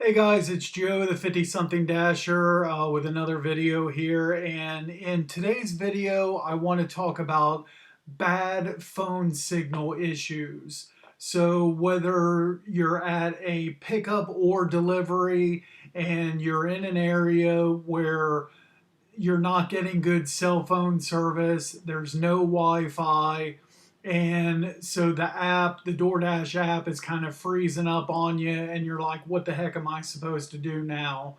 Hey guys, it's Joe, the 50 something Dasher, with another video here. And in today's video, I want to talk about bad phone signal issues. So, whether you're at a pickup or delivery and you're in an area where you're not getting good cell phone service, there's no Wi-Fi, and so the DoorDash app is kind of freezing up on you, and you're like, what the heck am I supposed to do now?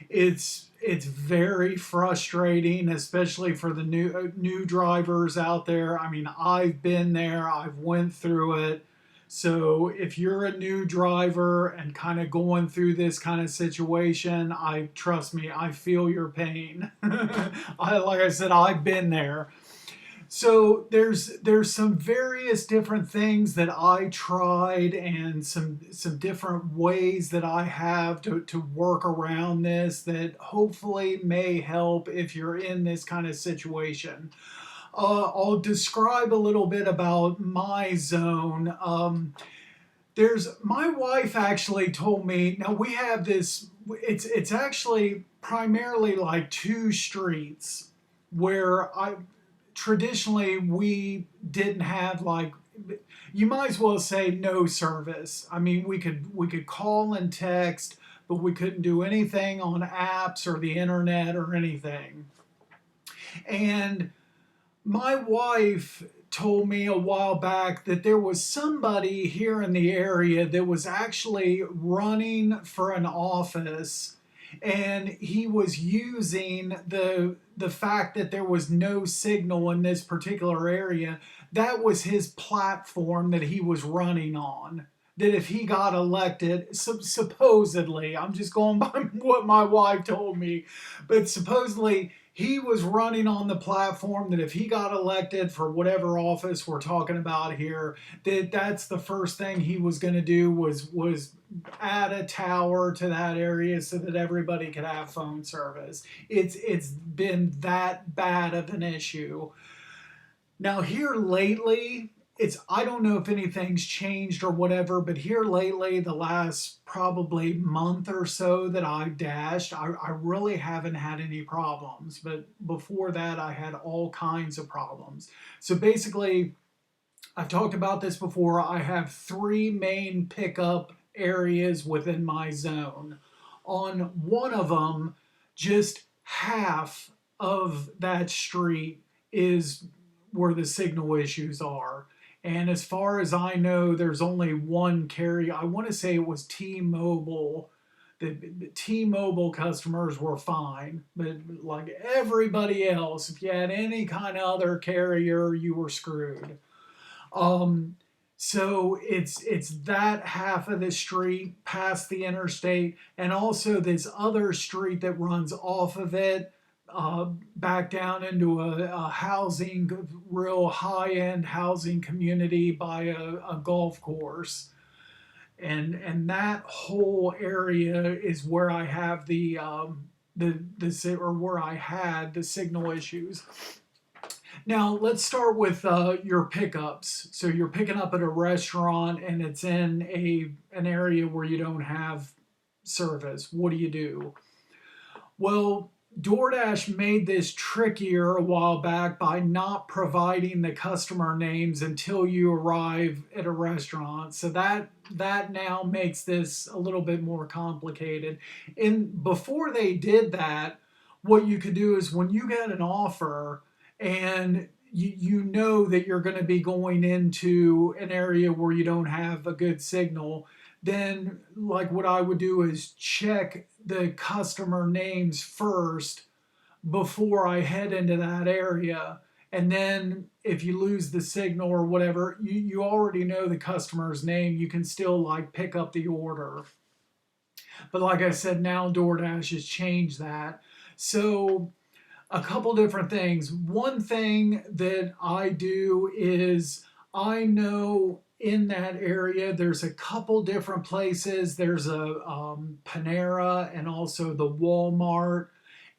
It's very frustrating, especially for the new drivers out there. I mean, I've been there, I've went through it. So if you're a new driver and kind of going through this kind of situation, I trust me, I feel your pain. Like I said, I've been there. So there's some various different things that I tried and some different ways that I have to work around this that hopefully may help if you're in this kind of situation. I'll describe a little bit about my zone. There's my wife actually told me. Now we have this. It's actually primarily like two streets where I traditionally we didn't have, like, you might as well say, no service. I mean, we could call and text, but we couldn't do anything on apps or the internet or anything. And my wife told me a while back that there was somebody here in the area that was actually running for an office, and he was using the fact that there was no signal in this particular area. That was his platform that he was running on, that if he got elected, supposedly, I'm just going by what my wife told me, but supposedly he was running on the platform that if he got elected for whatever office we're talking about here, that's the first thing he was going to do was add a tower to that area so that everybody could have phone service. It's been that bad of an issue. Now here lately, it's I don't know if anything's changed or whatever, but here lately, the last probably month or so that I've dashed, I really haven't had any problems. But before that, I had all kinds of problems. So basically, I've talked about this before. I have three main pickup areas within my zone. On one of them, just half of that street is where the signal issues are. And as far as I know, there's only one carrier. I want to say it was T-Mobile. The T-Mobile customers were fine, but like everybody else, if you had any kind of other carrier, you were screwed. Um, so it's that half of the street past the interstate, and also this other street that runs off of it, back down into a housing, real high end housing community by a golf course. And that whole area is where I have or where I had the signal issues. Now, let's start with your pickups. So you're picking up at a restaurant and it's in an area where you don't have service. What do you do? Well, DoorDash made this trickier a while back by not providing the customer names until you arrive at a restaurant. So that now makes this a little bit more complicated. And before they did that, what you could do is when you get an offer and you know that you're going to be going into an area where you don't have a good signal, then like what I would do is check the customer names first before I head into that area. And then if you lose the signal or whatever, you already know the customer's name. You can still like pick up the order. But like I said, now DoorDash has changed that. So a couple different things. One thing that I do is I know in that area there's a couple different places. There's a Panera and also the Walmart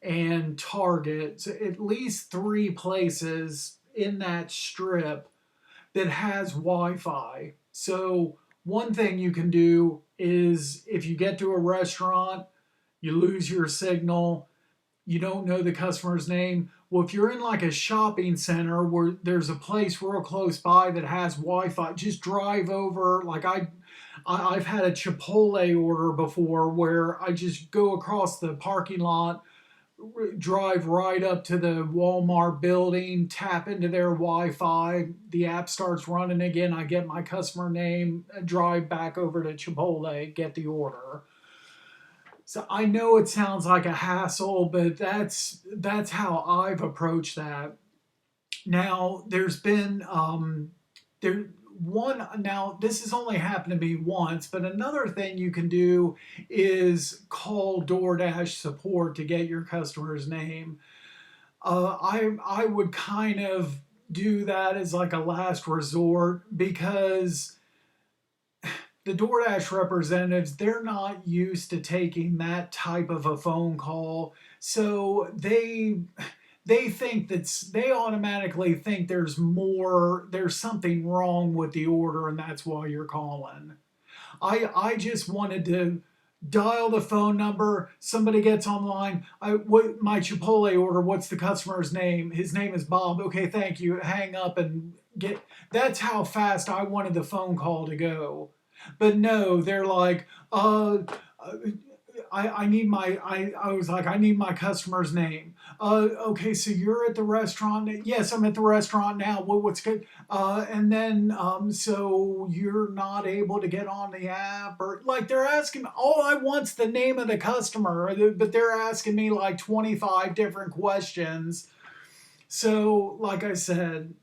and Target. So at least three places in that strip that has Wi-Fi. So One thing you can do is if you get to a restaurant, you lose your signal, you don't know the customer's name. Well, if you're in like a shopping center where there's a place real close by that has Wi-Fi, just drive over. Like I've had a Chipotle order before where I just go across the parking lot, drive right up to the Walmart building, tap into their Wi-Fi, the app starts running again. I get my customer name, drive back over to Chipotle, get the order. So I know it sounds like a hassle, but that's how I've approached that. Now there's been there one now this has only happened to me once, but another thing you can do is call DoorDash support to get your customer's name. I would kind of do that as like a last resort because the DoorDash representatives, they're not used to taking that type of a phone call. So they think they automatically think there's something wrong with the order and that's why you're calling. I just wanted to dial the phone number. Somebody gets online. What my Chipotle order? What's the customer's name? His name is Bob. Okay, thank you. Hang up and get. That's how fast I wanted the phone call to go. But no, they're like, I need I was like, I need my customer's name. Okay, so you're at the restaurant. Yes, I'm at the restaurant now. What's good? And then, so you're not able to get on the app or like they're asking, all I want's the name of the customer, but they're asking me like 25 different questions. So, like I said,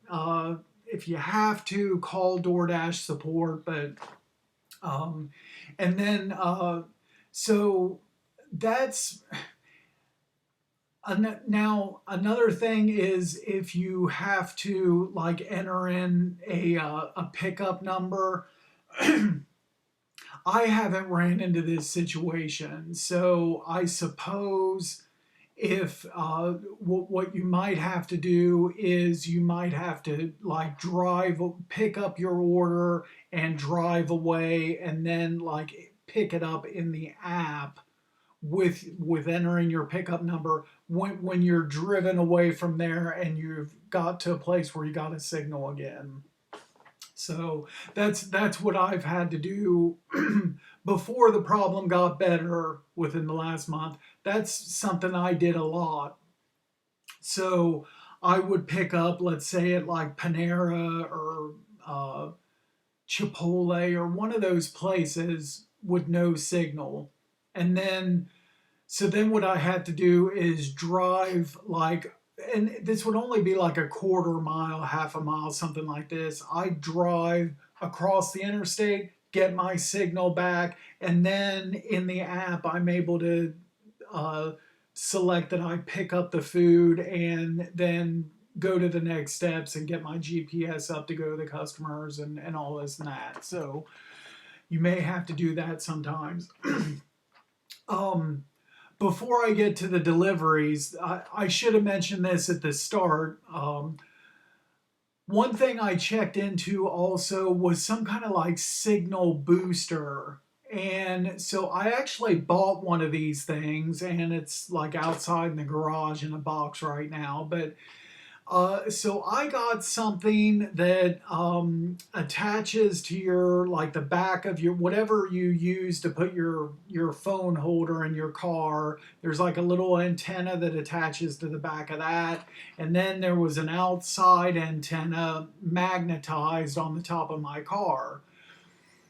if you have to call DoorDash support, but, um, and then, so that's now another thing is if you have to like enter in a pickup number. I haven't ran into this situation, so I suppose if what you might have to do is you might have to like pick up your order and drive away and then like pick it up in the app with entering your pickup number when you're driven away from there and you've got to a place where you got a signal again. So that's what I've had to do before the problem got better within the last month. That's something I did a lot. So I would pick up, let's say at like Panera or Chipotle or one of those places with no signal. And then so then what I had to do is drive like, and this would only be like a quarter mile, half a mile, something like this. I drive across the interstate, get my signal back, and then in the app, I'm able to uh, select that I pick up the food and then go to the next steps and get my GPS up to go to the customers and all this and that. So you may have to do that sometimes. um, Before I get to the deliveries, I should have mentioned this at the start. One thing I checked into also was some kind of like signal booster. And so I actually bought one of these things and it's like outside in the garage in a box right now. But so I got something that attaches to your like the back of your whatever you use to put your phone holder in your car. There's like a little antenna that attaches to the back of that, and then there was an outside antenna magnetized on the top of my car,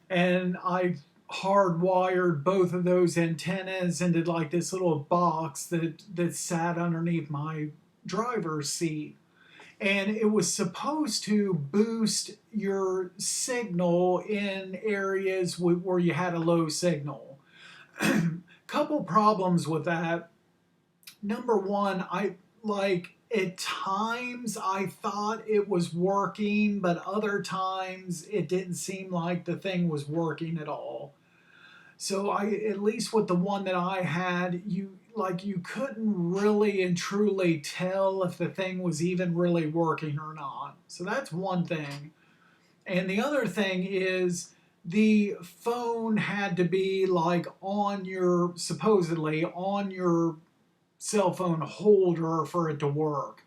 and I hardwired both of those antennas into like this little box that sat underneath my driver's seat, and it was supposed to boost your signal in areas where you had a low signal. Couple problems with that. Number one, I like at times I thought it was working, but other times it didn't seem like the thing was working at all. So I, at least with the one that I had, you couldn't really and truly tell if the thing was even really working or not. So that's one thing. And the other thing is the phone had to be like on your, supposedly on your cell phone holder for it to work.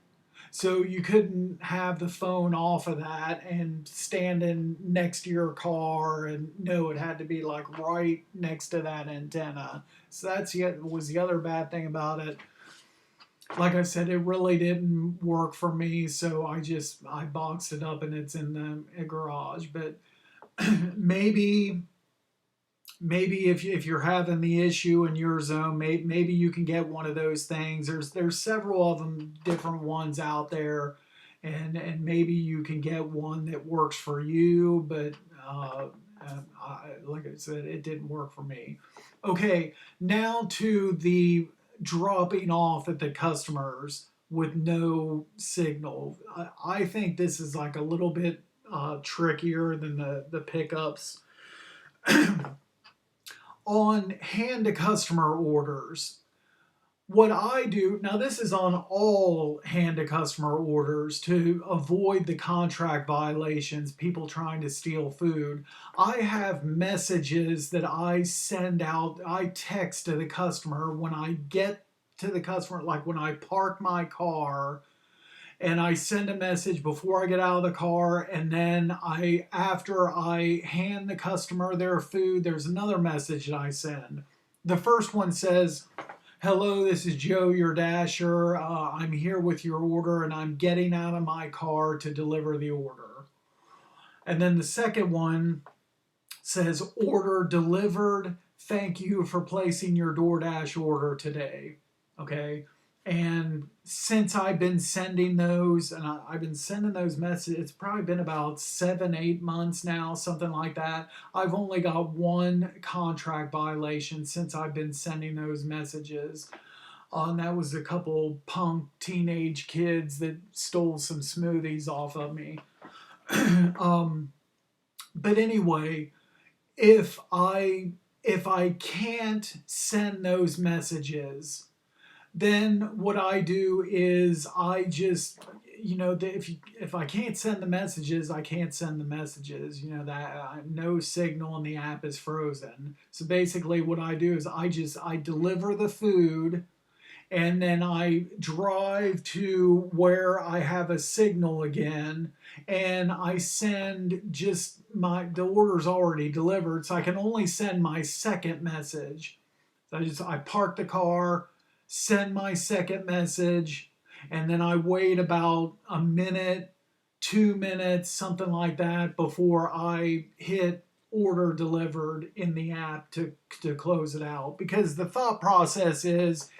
So you couldn't have the phone off of that and standing next to your car, and no, it had to be like right next to that antenna. So that's was the other bad thing about it. Like I said, it really didn't work for me, so I boxed it up and it's in the garage. But maybe if you're having the issue in your zone, maybe you can get one of those things. There's several of them, different ones out there, and maybe you can get one that works for you. But like I said, it didn't work for me. Okay, now to the dropping off at the customers with no signal. I think this is like a little bit trickier than the pickups. On hand to customer orders, what I do now, this is on all hand to customer orders to avoid the contract violations, people trying to steal food. I have messages that I send out, I text to the customer when I get to the customer, like when I park my car, and I send a message before I get out of the car, and then after I hand the customer their food, there's another message that I send. The first one says, "Hello, this is Joe, your dasher. I'm here with your order, and I'm getting out of my car to deliver the order." And then the second one says, "Order delivered. Thank you for placing your DoorDash order today." Okay. And since I've been sending those, and I've been sending those messages, it's probably been about 7, 8 months now, something like that. I've only got one contract violation since I've been sending those messages. And that was a couple punk teenage kids that stole some smoothies off of me. But anyway, if I can't send those messages, then what I do is I just, if I can't send the messages, I can't send the messages. That no signal and the app is frozen. So basically, what I do is I deliver the food, and then I drive to where I have a signal again, and I send just the order's already delivered, so I can only send my second message. So I park the car, send my second message, and then I wait about a minute, 2 minutes, something like that, before I hit order delivered in the app to close it out. Because the thought process is,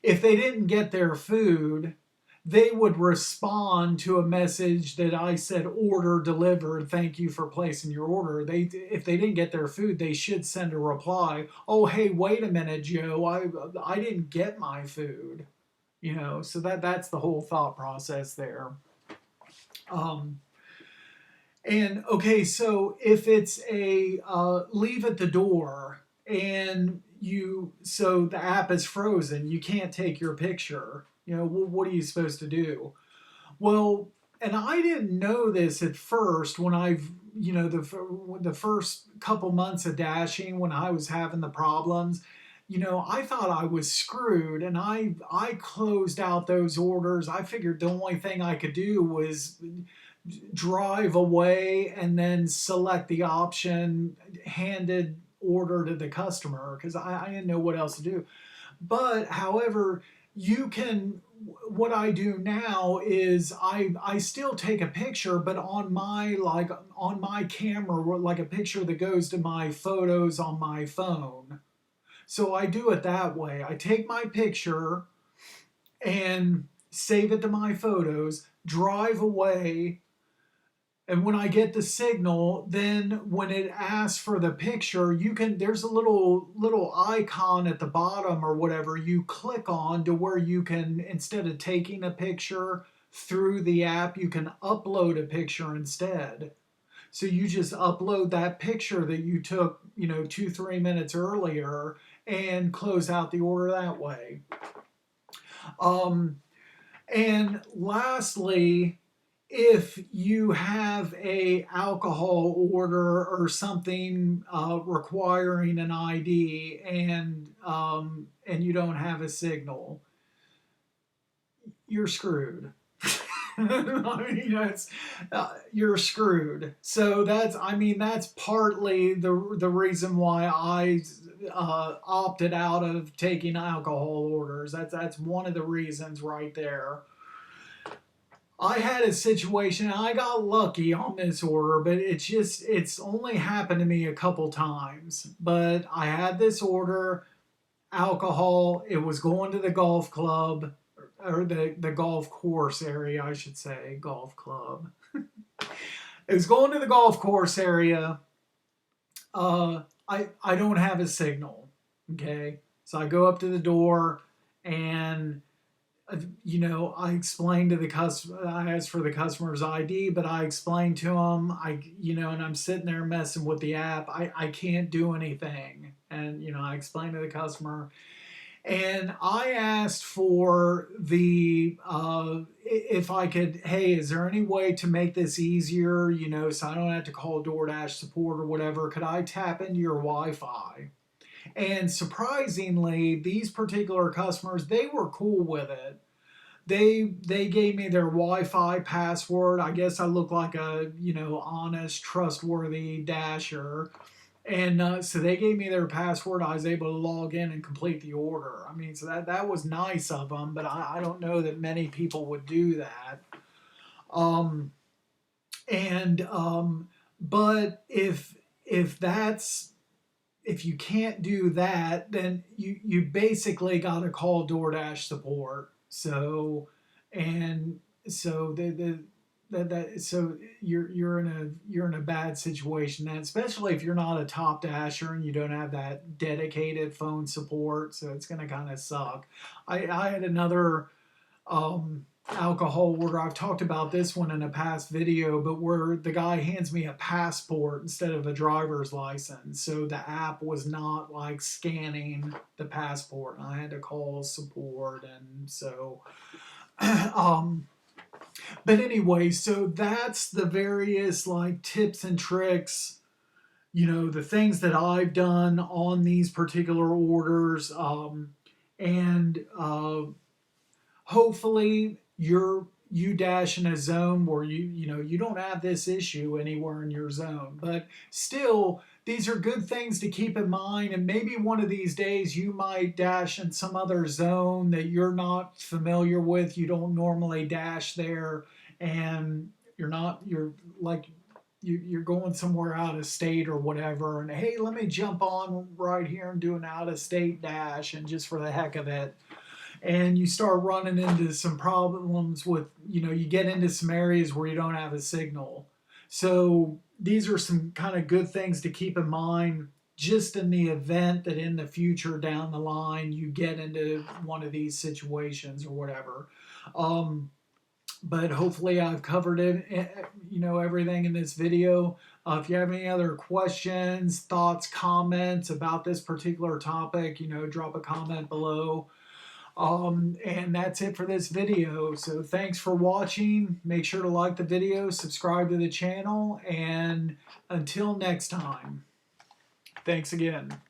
if they didn't get their food, they would respond to a message that I said order delivered, thank you for placing your order. If they didn't get their food, they should send a reply, "Oh, hey, wait a minute, Joe, I didn't get my food." So that's the whole thought process there. And okay, so if it's a leave at the door, and so the app is frozen, you can't take your picture. What are you supposed to do? Well, and I didn't know this at first when the first couple months of dashing, when I was having the problems. I thought I was screwed, and I closed out those orders. I figured the only thing I could do was drive away and then select the option handed order to the customer, because I didn't know what else to do. But however, what I do now is I still take a picture, but on my camera, like a picture that goes to my photos on my phone. So I do it that way. I take my picture and save it to my photos, drive away, and when I get the signal, then when it asks for the picture, there's a little icon at the bottom or whatever you click on, to where you can, instead of taking a picture through the app, you can upload a picture instead. So you just upload that picture that you took, 2, 3 minutes earlier, and close out the order that way. And lastly, if you have a alcohol order or something requiring an ID, and you don't have a signal, you're screwed. I mean, you're screwed. So that's partly the reason why I opted out of taking alcohol orders. That's one of the reasons right there. I had a situation, I got lucky on this order, but it's only happened to me a couple times. But I had this order, alcohol, it was going to the golf club, or the golf course area, I should say, golf club. It was going to the golf course area. I don't have a signal. Okay. So I go up to the door, and I explained to the customer, I asked for the customer's ID, but I explained to him, and I'm sitting there messing with the app. I can't do anything. And, I explained to the customer, and I asked for if I could, hey, is there any way to make this easier, so I don't have to call DoorDash support or whatever? Could I tap into your Wi-Fi? And surprisingly, these particular customers, they were cool with it. They gave me their Wi-Fi password. I guess I look like a honest, trustworthy dasher, and so they gave me their password. I was able to log in and complete the order. I mean, so that was nice of them, but I don't know that many people would do that. Um, and but if you can't do that, then you basically got to call DoorDash support. So, and so so you're in a bad situation then, especially if you're not a top dasher and you don't have that dedicated phone support. So it's going to kind of suck. I had another alcohol order. I've talked about this one in a past video, but where the guy hands me a passport instead of a driver's license. So the app was not like scanning the passport. I had to call support, and so but anyway, so that's the various like tips and tricks, the things that I've done on these particular orders, and hopefully you dash in a zone where you don't have this issue anywhere in your zone. But still, these are good things to keep in mind, and maybe one of these days you might dash in some other zone that you're not familiar with. You don't normally dash there, and you're like you're going somewhere out of state or whatever, and hey, let me jump on right here and do an out of state dash, and just for the heck of it, and you start running into some problems with, you get into some areas where you don't have a signal. So these are some kind of good things to keep in mind, just in the event that in the future down the line you get into one of these situations or whatever. But hopefully I've covered it, everything in this video. If you have any other questions, thoughts, comments about this particular topic, drop a comment below. And that's it for this video. So thanks for watching. Make sure to like the video, subscribe to the channel, and until next time, thanks again.